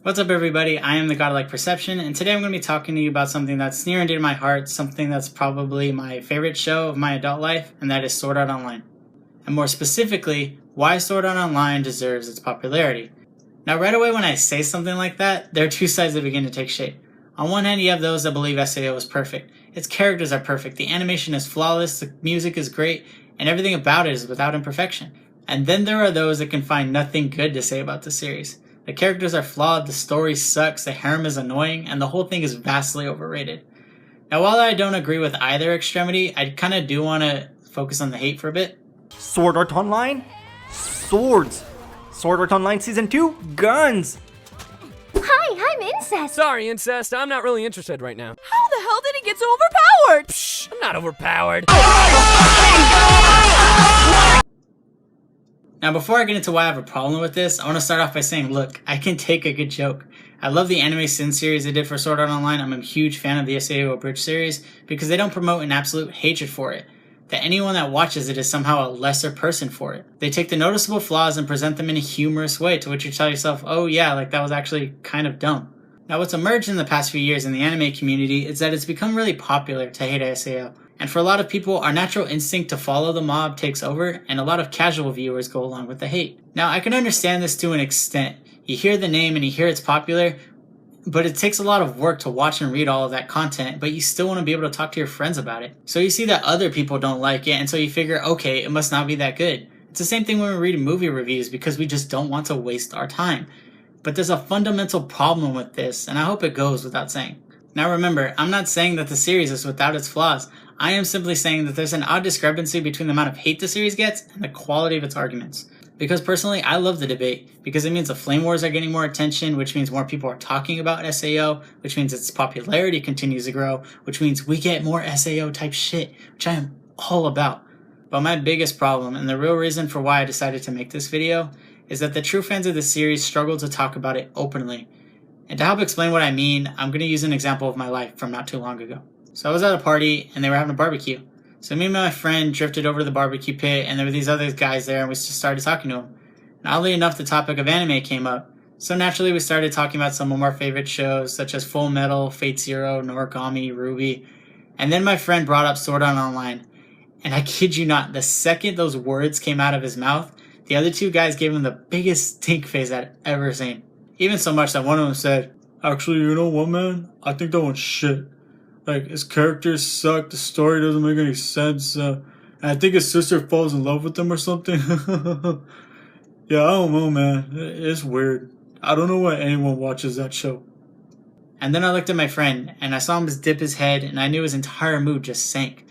What's up everybody, I am the Godlike Perception, and today I'm going to be talking to you about something that's near and dear to my heart, something that's probably my favorite show of my adult life, and that is Sword Art Online. And more specifically, why Sword Art Online deserves its popularity. Now right away when I say something like that, there are two sides that begin to take shape. On one hand, you have those that believe SAO is perfect. Its characters are perfect, the animation is flawless, the music is great, and everything about it is without imperfection. And then there are those that can find nothing good to say about the series. The characters are flawed, the story sucks, the harem is annoying, and the whole thing is vastly overrated. Now while I don't agree with either extremity, I kinda do want to focus on the hate for a bit. Sword Art Online? Swords! Sword Art Online Season 2? Guns! Hi, I'm Incest! Sorry, Incest, I'm not really interested right now. How the hell did he get so overpowered? Psh, I'm not overpowered. Now before I get into why I have a problem with this, I want to start off by saying, look, I can take a good joke. I love the anime Sin series they did for Sword Art Online. I'm a huge fan of the SAO Abridged series because they don't promote an absolute hatred for it, that anyone that watches it is somehow a lesser person for it. They take the noticeable flaws and present them in a humorous way to which you tell yourself, oh yeah, like that was actually kind of dumb. Now what's emerged in the past few years in the anime community is that it's become really popular to hate SAO. And for a lot of people, our natural instinct to follow the mob takes over, and a lot of casual viewers go along with the hate. Now, I can understand this to an extent. You hear the name and you hear it's popular, but it takes a lot of work to watch and read all of that content, but you still want to be able to talk to your friends about it. So you see that other people don't like it, and so you figure, okay, it must not be that good. It's the same thing when we read movie reviews, because we just don't want to waste our time. But there's a fundamental problem with this, and I hope it goes without saying. Now remember, I'm not saying that the series is without its flaws. I am simply saying that there's an odd discrepancy between the amount of hate the series gets and the quality of its arguments. Because personally, I love the debate, because it means the flame wars are getting more attention, which means more people are talking about SAO, which means its popularity continues to grow, which means we get more SAO type shit, which I am all about. But my biggest problem, and the real reason for why I decided to make this video, is that the true fans of the series struggle to talk about it openly. And to help explain what I mean, I'm going to use an example of my life from not too long ago. So I was at a party and they were having a barbecue. So me and my friend drifted over to the barbecue pit and there were these other guys there and we just started talking to them. And oddly enough, the topic of anime came up. So naturally we started talking about some of our favorite shows such as Full Metal, Fate Zero, Noragami, Ruby. And then my friend brought up Sword Art Online. And I kid you not, the second those words came out of his mouth, the other two guys gave him the biggest stink face I'd ever seen. Even so much that one of them said, "Actually, you know what, man? I think that one's shit. Like, his characters suck, the story doesn't make any sense, and I think his sister falls in love with him or something." Yeah, I don't know, man. It's weird. I don't know why anyone watches that show. And then I looked at my friend, and I saw him just dip his head, and I knew his entire mood just sank.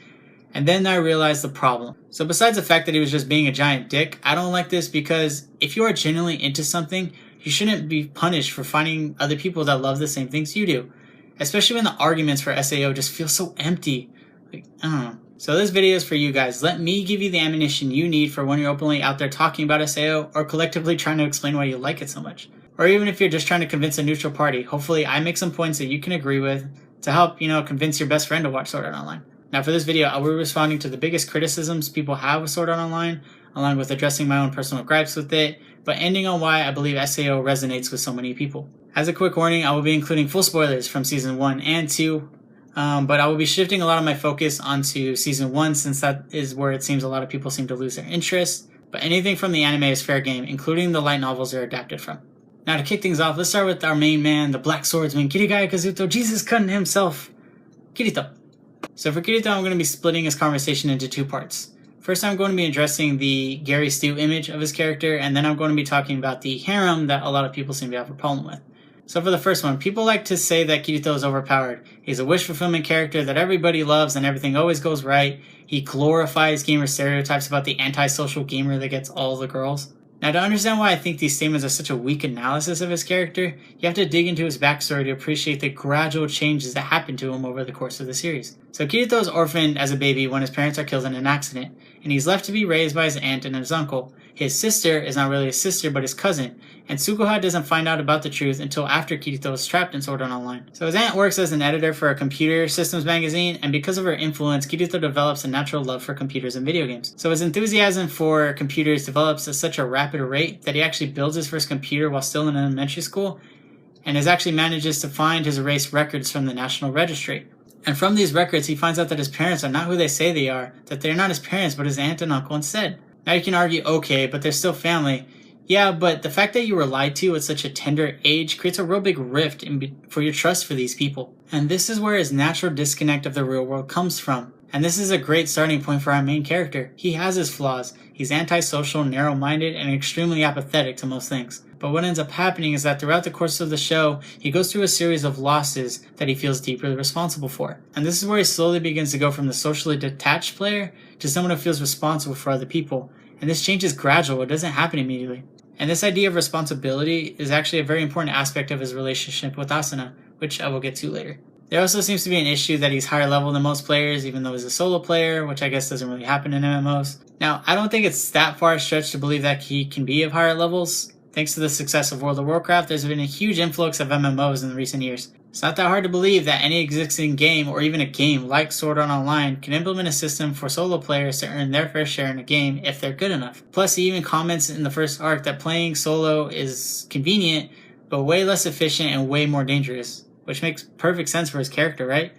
And then I realized the problem. So besides the fact that he was just being a giant dick, I don't like this because if you are genuinely into something, you shouldn't be punished for finding other people that love the same things you do. Especially when the arguments for SAO just feel so empty. Like, I don't know. So this video is for you guys. Let me give you the ammunition you need for when you're openly out there talking about SAO or collectively trying to explain why you like it so much. Or even if you're just trying to convince a neutral party, hopefully I make some points that you can agree with to help, convince your best friend to watch Sword Art Online. Now for this video, I will be responding to the biggest criticisms people have with Sword Art Online, along with addressing my own personal gripes with it, but ending on why I believe SAO resonates with so many people. As a quick warning, I will be including full spoilers from Season 1 and 2, but I will be shifting a lot of my focus onto Season 1 since that is where it seems a lot of people seem to lose their interest, but anything from the anime is fair game, including the light novels they're adapted from. Now to kick things off, let's start with our main man, the Black Swordsman, Kirigaya Kazuto, Jesus Kun himself, Kirito. So for Kirito, I'm going to be splitting his conversation into two parts. First, I'm going to be addressing the Gary Stu image of his character, and then I'm going to be talking about the harem that a lot of people seem to have a problem with. So for the first one, people like to say that Kirito is overpowered. He's a wish-fulfillment character that everybody loves and everything always goes right. He glorifies gamer stereotypes about the antisocial gamer that gets all the girls. Now to understand why I think these statements are such a weak analysis of his character, you have to dig into his backstory to appreciate the gradual changes that happen to him over the course of the series. So Kirito is orphaned as a baby when his parents are killed in an accident, and he's left to be raised by his aunt and his uncle. His sister is not really his sister but his cousin, and Tsukuha doesn't find out about the truth until after Kirito is trapped in Sword Art Online. So his aunt works as an editor for a computer systems magazine, and because of her influence, Kirito develops a natural love for computers and video games. So his enthusiasm for computers develops at such a rapid rate that he actually builds his first computer while still in elementary school, and actually manages to find his erased records from the National Registry. And from these records, he finds out that his parents are not who they say they are, that they're not his parents, but his aunt and uncle instead. Now you can argue, okay, but they're still family. Yeah, but the fact that you were lied to at such a tender age creates a real big rift for your trust for these people. And this is where his natural disconnect of the real world comes from. And this is a great starting point for our main character. He has his flaws. He's antisocial, narrow-minded, and extremely apathetic to most things. But what ends up happening is that throughout the course of the show, he goes through a series of losses that he feels deeply responsible for. And this is where he slowly begins to go from the socially detached player to someone who feels responsible for other people. And this change is gradual, it doesn't happen immediately. And this idea of responsibility is actually a very important aspect of his relationship with Asuna, which I will get to later. There also seems to be an issue that he's higher level than most players, even though he's a solo player, which I guess doesn't really happen in MMOs. Now, I don't think it's that far stretched to believe that he can be of higher levels. Thanks to the success of World of Warcraft, there's been a huge influx of MMOs in recent years. It's not that hard to believe that any existing game, or even a game like Sword Art Online, can implement a system for solo players to earn their fair share in a game if they're good enough. Plus, he even comments in the first arc that playing solo is convenient, but way less efficient and way more dangerous, which makes perfect sense for his character, right?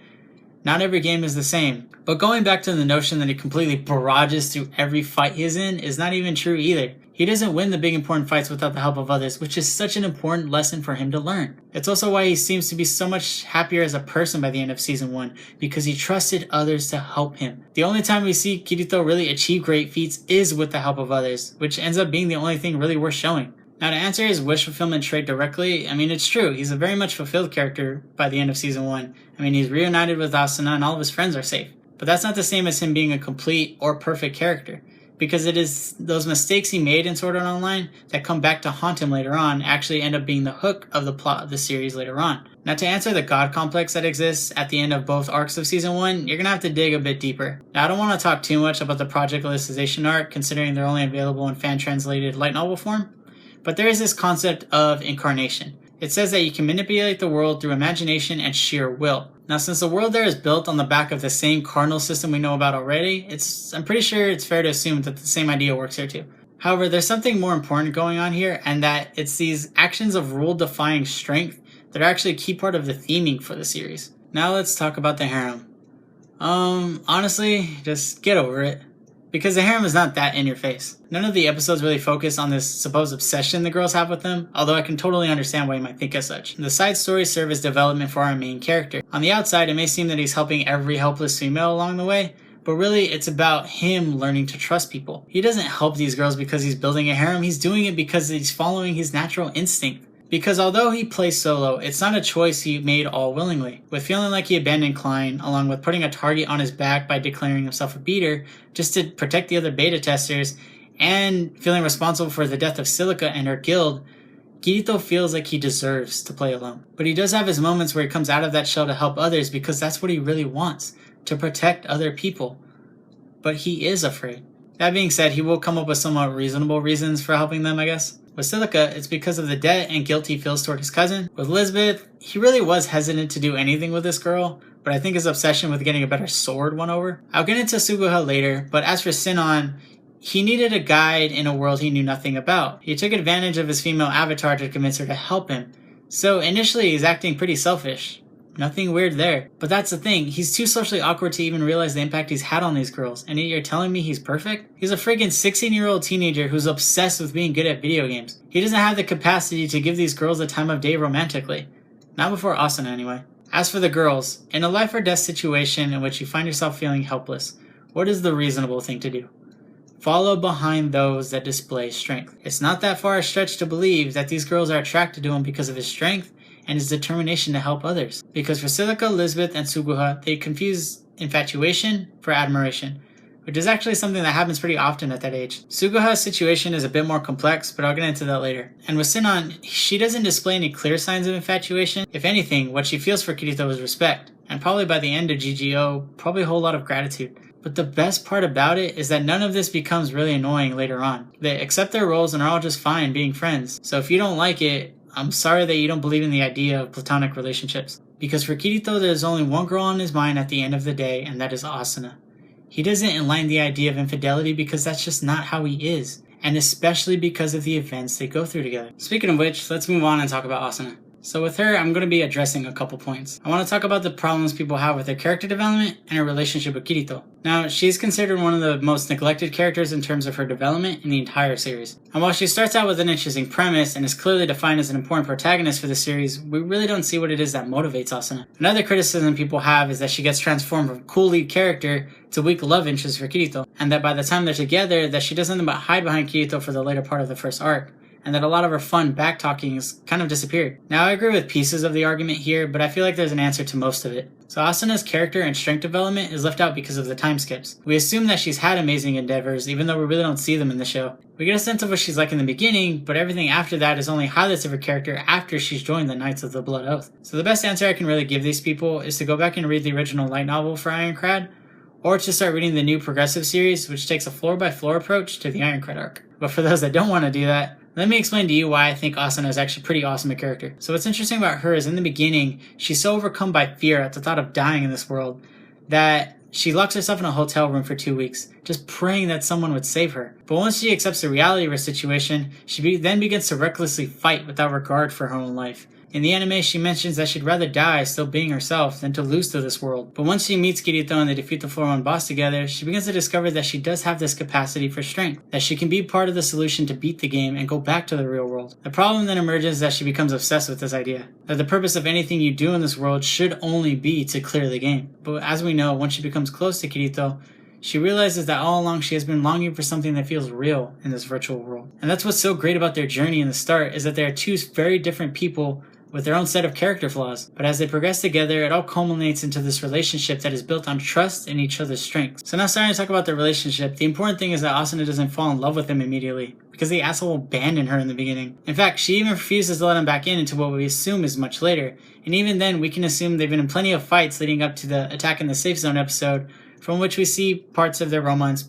Not every game is the same. But going back to the notion that he completely barrages through every fight he's in is not even true either. He doesn't win the big important fights without the help of others, which is such an important lesson for him to learn. It's also why he seems to be so much happier as a person by the end of Season 1, because he trusted others to help him. The only time we see Kirito really achieve great feats is with the help of others, which ends up being the only thing really worth showing. Now, to answer his wish fulfillment trait directly, I mean, it's true. He's a very much fulfilled character by the end of Season 1. I mean, he's reunited with Asuna and all of his friends are safe. But that's not the same as him being a complete or perfect character, because it is those mistakes he made in Sword Art Online that come back to haunt him later on actually end up being the hook of the plot of the series later on. Now, to answer the god complex that exists at the end of both arcs of Season 1, you're going to have to dig a bit deeper. Now, I don't want to talk too much about the Project Alicization arc, considering they're only available in fan-translated light novel form, but there is this concept of incarnation. It says that you can manipulate the world through imagination and sheer will. Now, since the world there is built on the back of the same cardinal system we know about already, I'm pretty sure it's fair to assume that the same idea works here too. However, there's something more important going on here, and that it's these actions of rule-defying strength that are actually a key part of the theming for the series. Now let's talk about the harem. Honestly, just get over it. Because the harem is not that in your face. None of the episodes really focus on this supposed obsession the girls have with them, although I can totally understand why you might think as such. The side stories serve as development for our main character. On the outside, it may seem that he's helping every helpless female along the way, but really it's about him learning to trust people. He doesn't help these girls because he's building a harem, he's doing it because he's following his natural instinct. Because although he plays solo, it's not a choice he made all willingly. With feeling like he abandoned Klein, along with putting a target on his back by declaring himself a beater, just to protect the other beta testers, and feeling responsible for the death of Silica and her guild, Kirito feels like he deserves to play alone. But he does have his moments where he comes out of that shell to help others because that's what he really wants, to protect other people. But he is afraid. That being said, he will come up with somewhat reasonable reasons for helping them, I guess. With Silica, it's because of the debt and guilt he feels toward his cousin. With Lisbeth, he really was hesitant to do anything with this girl, but I think his obsession with getting a better sword won over. I'll get into Suguha later, but as for Sinon, he needed a guide in a world he knew nothing about. He took advantage of his female avatar to convince her to help him. So initially he's acting pretty selfish. Nothing weird there. But that's the thing, he's too socially awkward to even realize the impact he's had on these girls, and yet you're telling me he's perfect? He's a friggin' 16-year-old teenager who's obsessed with being good at video games. He doesn't have the capacity to give these girls the time of day romantically. Not before Asuna anyway. As for the girls, in a life or death situation in which you find yourself feeling helpless, what is the reasonable thing to do? Follow behind those that display strength. It's not that far a stretch to believe that these girls are attracted to him because of his strength and his determination to help others. Because for Silica, Lisbeth, and Suguha, they confuse infatuation for admiration, which is actually something that happens pretty often at that age. Suguha's situation is a bit more complex, but I'll get into that later. And with Sinon, she doesn't display any clear signs of infatuation. If anything, what she feels for Kirito is respect, and probably by the end of GGO, probably a whole lot of gratitude. But the best part about it is that none of this becomes really annoying later on. They accept their roles and are all just fine being friends. So if you don't like it, I'm sorry that you don't believe in the idea of platonic relationships. Because for Kirito, there's only one girl on his mind at the end of the day, and that is Asuna. He doesn't enlighten the idea of infidelity because that's just not how he is, and especially because of the events they go through together. Speaking of which, let's move on and talk about Asuna. So with her, I'm going to be addressing a couple points. I want to talk about the problems people have with her character development and her relationship with Kirito. Now, she's considered one of the most neglected characters in terms of her development in the entire series. And while she starts out with an interesting premise and is clearly defined as an important protagonist for the series, we really don't see what it is that motivates Asuna. Another criticism people have is that she gets transformed from cool lead character to weak love interest for Kirito, and that by the time they're together, that she does nothing but hide behind Kirito for the later part of the first arc, and that a lot of her fun back-talking has kind of disappeared. Now, I agree with pieces of the argument here, but I feel like there's an answer to most of it. So Asuna's character and strength development is left out because of the time skips. We assume that she's had amazing endeavors, even though we really don't see them in the show. We get a sense of what she's like in the beginning, but everything after that is only highlights of her character after she's joined the Knights of the Blood Oath. So the best answer I can really give these people is to go back and read the original light novel for Ironclad, or to start reading the new Progressive series, which takes a floor-by-floor approach to the Ironclad arc. But for those that don't want to do that, let me explain to you why I think Asuna is actually pretty awesome a character. So what's interesting about her is in the beginning, she's so overcome by fear at the thought of dying in this world that she locks herself in a hotel room for 2 weeks, just praying that someone would save her. But once she accepts the reality of her situation, she then begins to recklessly fight without regard for her own life. In the anime, she mentions that she'd rather die still being herself than to lose to this world. But once she meets Kirito and they defeat the floor 1 boss together, she begins to discover that she does have this capacity for strength, that she can be part of the solution to beat the game and go back to the real world. The problem then emerges that she becomes obsessed with this idea, that the purpose of anything you do in this world should only be to clear the game. But as we know, once she becomes close to Kirito, she realizes that all along she has been longing for something that feels real in this virtual world. And that's what's so great about their journey in the start, is that they are two very different people with their own set of character flaws. But as they progress together, it all culminates into this relationship that is built on trust and each other's strengths. So now starting to talk about their relationship, the important thing is that Asuna doesn't fall in love with him immediately, because the asshole abandoned her in the beginning. In fact, she even refuses to let him back in until what we assume is much later. And even then, we can assume they've been in plenty of fights leading up to the Attack in the Safe Zone episode, from which we see parts of their romance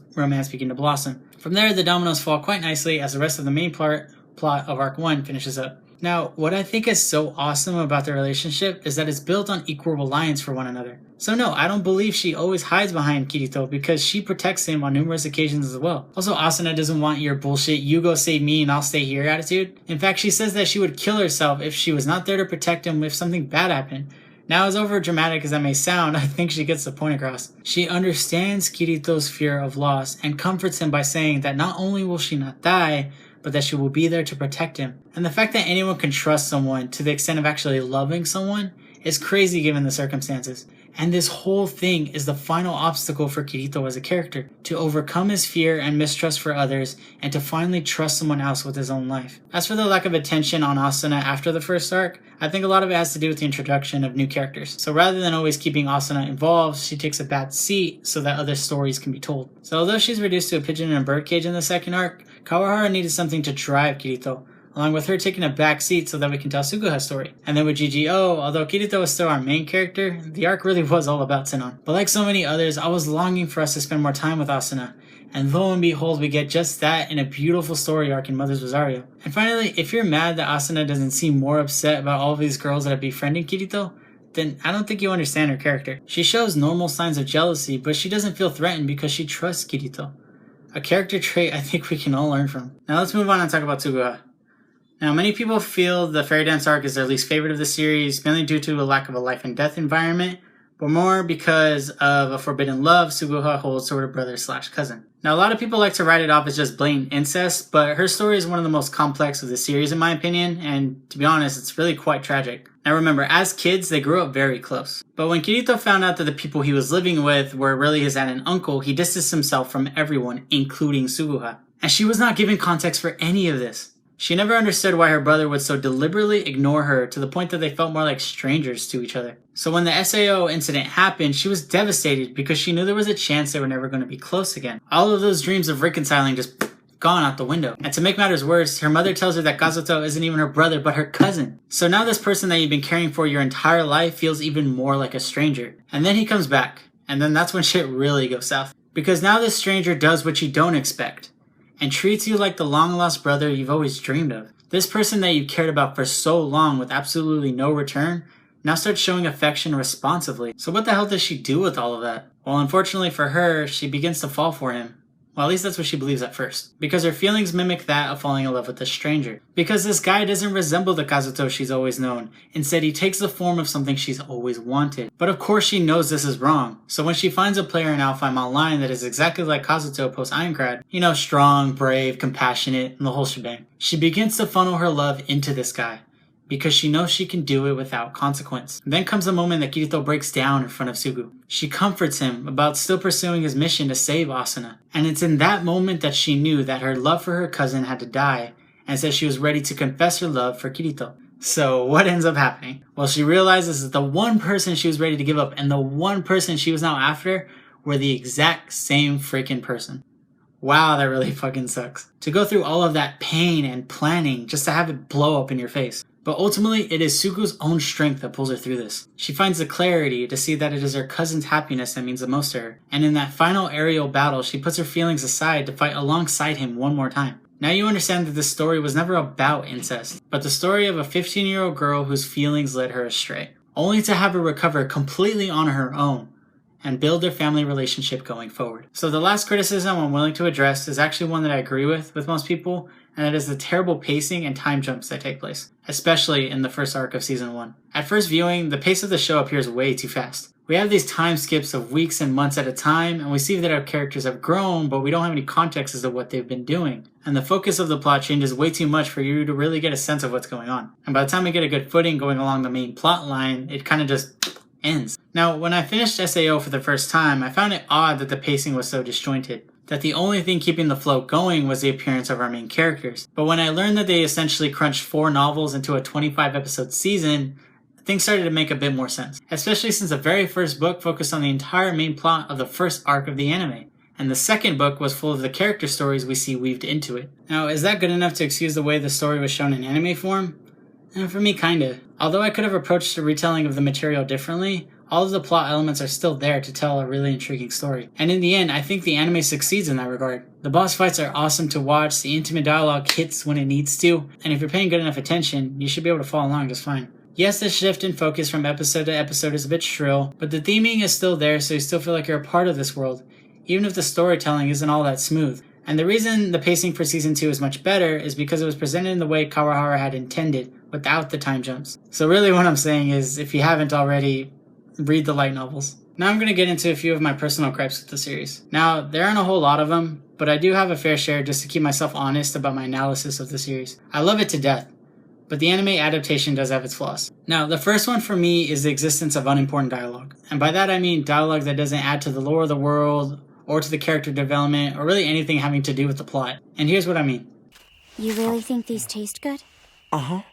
begin to blossom. From there, the dominoes fall quite nicely as the rest of the main plot of Arc 1 finishes up. Now, what I think is so awesome about their relationship is that it's built on equal reliance for one another. So no, I don't believe she always hides behind Kirito, because she protects him on numerous occasions as well. Also, Asuna doesn't want your bullshit, you go save me and I'll stay here attitude. In fact, she says that she would kill herself if she was not there to protect him if something bad happened. Now, as over dramatic as that may sound, I think she gets the point across. She understands Kirito's fear of loss and comforts him by saying that not only will she not die, but that she will be there to protect him. And the fact that anyone can trust someone to the extent of actually loving someone is crazy given the circumstances. And this whole thing is the final obstacle for Kirito as a character, to overcome his fear and mistrust for others and to finally trust someone else with his own life. As for the lack of attention on Asuna after the first arc, I think a lot of it has to do with the introduction of new characters. So rather than always keeping Asuna involved, she takes a back seat so that other stories can be told. So although she's reduced to a pigeon in a birdcage in the second arc, Kawahara needed something to drive Kirito, along with her taking a back seat so that we can tell Suguha's story. And then with GGO, although Kirito is still our main character, the arc really was all about Sinon. But like so many others, I was longing for us to spend more time with Asuna, and lo and behold, we get just that in a beautiful story arc in Mother's Rosario. And finally, if you're mad that Asuna doesn't seem more upset about all of these girls that are befriending Kirito, then I don't think you understand her character. She shows normal signs of jealousy, but she doesn't feel threatened because she trusts Kirito. A character trait I think we can all learn from. Now let's move on and talk about Suguha. Now, many people feel the Fairy Dance arc is their least favorite of the series, mainly due to a lack of a life and death environment, but more because of a forbidden love Suguha holds toward a brother/cousin. Now, a lot of people like to write it off as just blatant incest, but her story is one of the most complex of the series in my opinion, and to be honest, it's really quite tragic. Now remember, as kids, they grew up very close. But when Kirito found out that the people he was living with were really his aunt and uncle, he distanced himself from everyone, including Suguha. And she was not given context for any of this. She never understood why her brother would so deliberately ignore her to the point that they felt more like strangers to each other. So when the SAO incident happened, she was devastated because she knew there was a chance they were never going to be close again. All of those dreams of reconciling just gone out the window. And to make matters worse, her mother tells her that Kazuto isn't even her brother, but her cousin. So now this person that you've been caring for your entire life feels even more like a stranger. And then he comes back, and then that's when shit really goes south. Because now this stranger does what you don't expect, and treats you like the long-lost brother you've always dreamed of. This person that you cared about for so long with absolutely no return now starts showing affection responsively. So what the hell does she do with all of that? Well, unfortunately for her, she begins to fall for him. Well, at least that's what she believes at first. Because her feelings mimic that of falling in love with a stranger. Because this guy doesn't resemble the Kazuto she's always known. Instead, he takes the form of something she's always wanted. But of course she knows this is wrong. So when she finds a player in Alfheim Online that is exactly like Kazuto post Aincrad, you know, strong, brave, compassionate, and the whole shebang, she begins to funnel her love into this guy. Because she knows she can do it without consequence. Then comes the moment that Kirito breaks down in front of Sugu. She comforts him about still pursuing his mission to save Asuna. And it's in that moment that she knew that her love for her cousin had to die, and said she was ready to confess her love for Kirito. So what ends up happening? Well, she realizes that the one person she was ready to give up and the one person she was now after were the exact same freaking person. Wow, that really fucking sucks. To go through all of that pain and planning just to have it blow up in your face. But ultimately, it is Sugu's own strength that pulls her through this. She finds the clarity to see that it is her cousin's happiness that means the most to her. And in that final aerial battle, she puts her feelings aside to fight alongside him one more time. Now you understand that this story was never about incest, but the story of a 15-year-old girl whose feelings led her astray, only to have her recover completely on her own and build their family relationship going forward. So the last criticism I'm willing to address is actually one that I agree with most people, and that is the terrible pacing and time jumps that take place, especially in the first arc of Season 1. At first viewing, the pace of the show appears way too fast. We have these time skips of weeks and months at a time, and we see that our characters have grown, but we don't have any context as to what they've been doing. And the focus of the plot changes way too much for you to really get a sense of what's going on. And by the time we get a good footing going along the main plot line, it kind of just ends. Now, when I finished SAO for the first time, I found it odd that the pacing was so disjointed. That the only thing keeping the flow going was the appearance of our main characters. But when I learned that they essentially crunched 4 novels into a 25-episode season, things started to make a bit more sense. Especially since the very first book focused on the entire main plot of the first arc of the anime. And the second book was full of the character stories we see weaved into it. Now, is that good enough to excuse the way the story was shown in anime form? For me, kinda. Although I could have approached the retelling of the material differently, all of the plot elements are still there to tell a really intriguing story. And in the end, I think the anime succeeds in that regard. The boss fights are awesome to watch, the intimate dialogue hits when it needs to, and if you're paying good enough attention, you should be able to follow along just fine. Yes, the shift in focus from episode to episode is a bit shrill, but the theming is still there so you still feel like you're a part of this world, even if the storytelling isn't all that smooth. And the reason the pacing for Season 2 is much better is because it was presented in the way Kawahara had intended, without the time jumps. So really what I'm saying is, if you haven't already, read the light novels. Now I'm going to get into a few of my personal gripes with the series. Now, there aren't a whole lot of them, but I do have a fair share just to keep myself honest about my analysis of the series. I love it to death, but the anime adaptation does have its flaws. Now, the first one for me is the existence of unimportant dialogue. And by that I mean dialogue that doesn't add to the lore of the world, or to the character development, or really anything having to do with the plot. And here's what I mean. You really think these taste good? Uh-huh.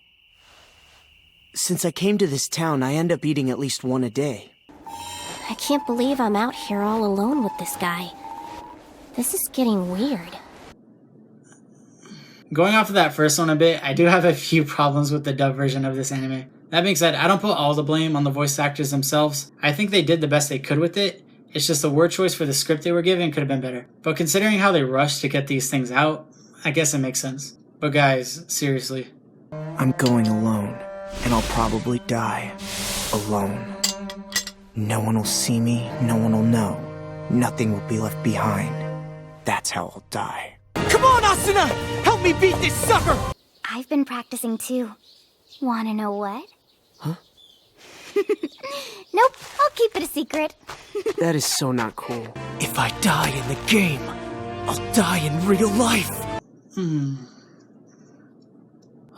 Since I came to this town, I end up eating at least one a day. I can't believe I'm out here all alone with this guy. This is getting weird. Going off of that first one a bit, I do have a few problems with the dub version of this anime. That being said, I don't put all the blame on the voice actors themselves. I think they did the best they could with it. It's just the word choice for the script they were given could have been better. But considering how they rushed to get these things out, I guess it makes sense. But guys, seriously. I'm going alone, and I'll probably die. Alone. No one will see me, no one will know. Nothing will be left behind. That's how I'll die. Come on, Asuna! Help me beat this sucker! I've been practicing too. Wanna know what? Huh? Nope, I'll keep it a secret. That is so not cool. If I die in the game, I'll die in real life.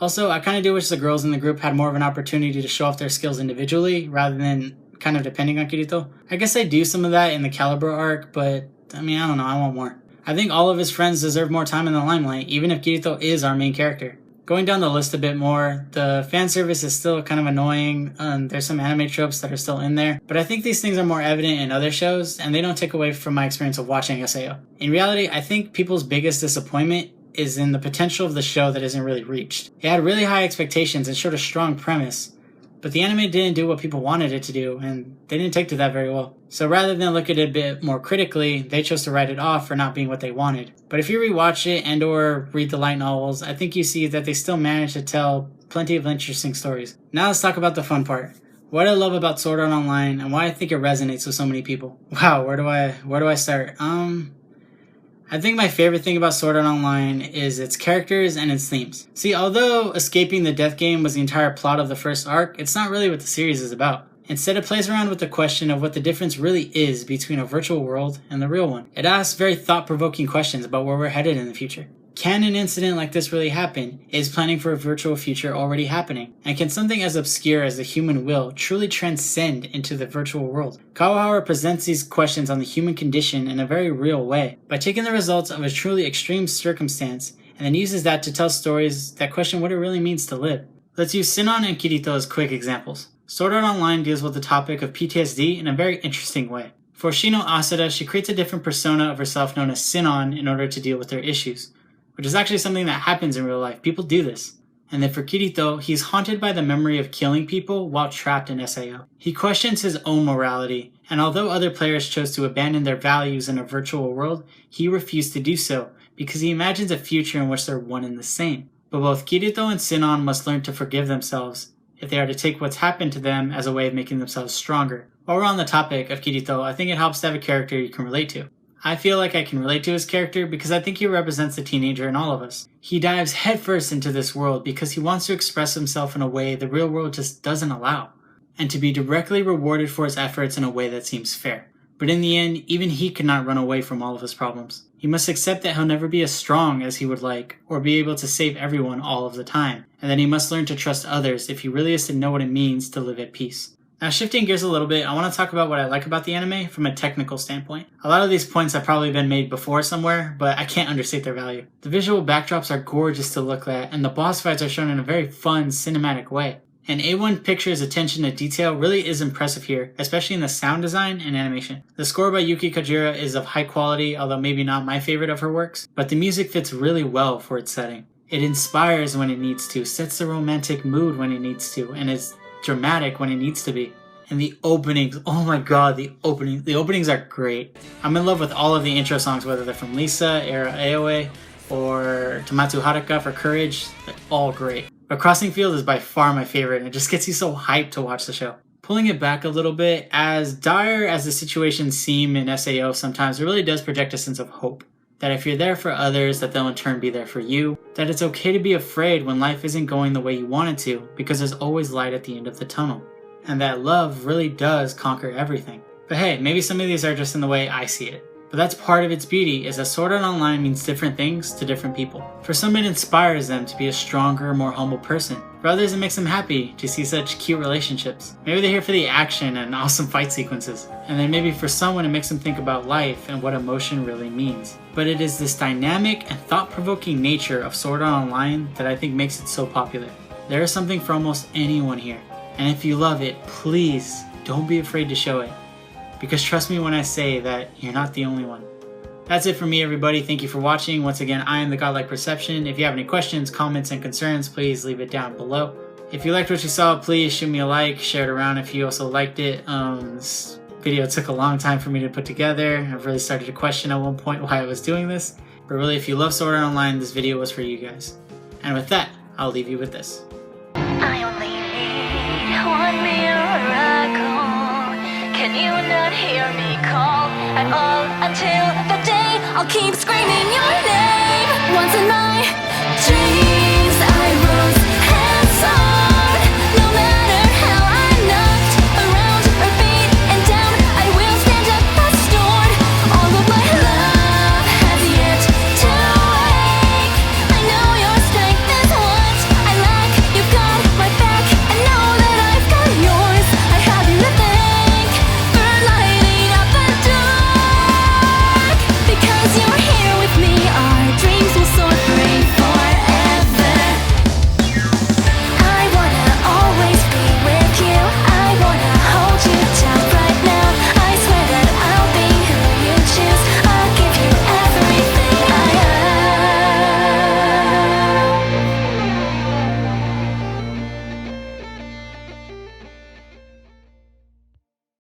Also, I kind of do wish the girls in the group had more of an opportunity to show off their skills individually, rather than kind of depending on Kirito. I guess they do some of that in the Caliber arc, but I mean, I don't know, I want more. I think all of his friends deserve more time in the limelight, even if Kirito is our main character. Going down the list a bit more, the fan service is still kind of annoying, there's some anime tropes that are still in there, but I think these things are more evident in other shows, and they don't take away from my experience of watching SAO. In reality, I think people's biggest disappointment is in the potential of the show that isn't really reached. It had really high expectations and showed a strong premise, but the anime didn't do what people wanted it to do, and they didn't take to that very well. So rather than look at it a bit more critically, they chose to write it off for not being what they wanted. But if you rewatch it and or read the light novels, I think you see that they still managed to tell plenty of interesting stories. Now let's talk about the fun part. What I love about Sword Art Online and why I think it resonates with so many people. Wow, where do I start? I think my favorite thing about Sword Art Online is its characters and its themes. See, although escaping the death game was the entire plot of the first arc, it's not really what the series is about. Instead, it plays around with the question of what the difference really is between a virtual world and the real one. It asks very thought-provoking questions about where we're headed in the future. Can an incident like this really happen? Is planning for a virtual future already happening? And can something as obscure as the human will truly transcend into the virtual world? Kawahara presents these questions on the human condition in a very real way, by taking the results of a truly extreme circumstance and then uses that to tell stories that question what it really means to live. Let's use Sinon and Kirito as quick examples. Sword Art Online deals with the topic of PTSD in a very interesting way. For Shino Asada, she creates a different persona of herself known as Sinon in order to deal with her issues, which is actually something that happens in real life. People do this. And then for Kirito, he's haunted by the memory of killing people while trapped in SAO. He questions his own morality, and although other players chose to abandon their values in a virtual world, he refused to do so because he imagines a future in which they're one and the same. But both Kirito and Sinon must learn to forgive themselves if they are to take what's happened to them as a way of making themselves stronger. While we're on the topic of Kirito, I think it helps to have a character you can relate to. I feel like I can relate to his character because I think he represents the teenager in all of us. He dives headfirst into this world because he wants to express himself in a way the real world just doesn't allow, and to be directly rewarded for his efforts in a way that seems fair. But in the end, even he could not run away from all of his problems. He must accept that he'll never be as strong as he would like, or be able to save everyone all of the time, and that he must learn to trust others if he really is to know what it means to live at peace. Now shifting gears a little bit, I want to talk about what I like about the anime from a technical standpoint. A lot of these points have probably been made before somewhere, but I can't understate their value. The visual backdrops are gorgeous to look at, and the boss fights are shown in a very fun, cinematic way. And A1 Pictures' attention to detail really is impressive here, especially in the sound design and animation. The score by Yuki Kajira is of high quality, although maybe not my favorite of her works, but the music fits really well for its setting. It inspires when it needs to, sets the romantic mood when it needs to, and is dramatic when it needs to be. And the openings, oh my god, the openings are great. I'm in love with all of the intro songs, whether they're from Lisa, Era Aoe, or Tomatsu Haruka for Courage. They're all great. But Crossing Field is by far my favorite, and it just gets you so hyped to watch the show. Pulling it back a little bit, as dire as the situations seem in SAO sometimes, it really does project a sense of hope. That if you're there for others, that they'll in turn be there for you. That it's okay to be afraid when life isn't going the way you want it to, because there's always light at the end of the tunnel. And that love really does conquer everything. But hey, maybe some of these are just in the way I see it. But that's part of its beauty, is that Sword Art Online means different things to different people. For some it inspires them to be a stronger, more humble person. For others it makes them happy to see such cute relationships. Maybe they're here for the action and awesome fight sequences. And then maybe for someone it makes them think about life and what emotion really means. But it is this dynamic and thought-provoking nature of Sword Art Online that I think makes it so popular. There is something for almost anyone here. And if you love it, please don't be afraid to show it. Because trust me when I say that you're not the only one. That's it for me, everybody. Thank you for watching. Once again, I am the Godlike Perception. If you have any questions, comments, and concerns, please leave it down below. If you liked what you saw, please shoot me a like, share it around if you also liked it. This video took a long time for me to put together. I've really started to question at one point why I was doing this. But really, if you love Sword Art Online, this video was for you guys. And with that, I'll leave you with this. I only need one miracle. Can you not hear me call at all? Until the day I'll keep screaming your name.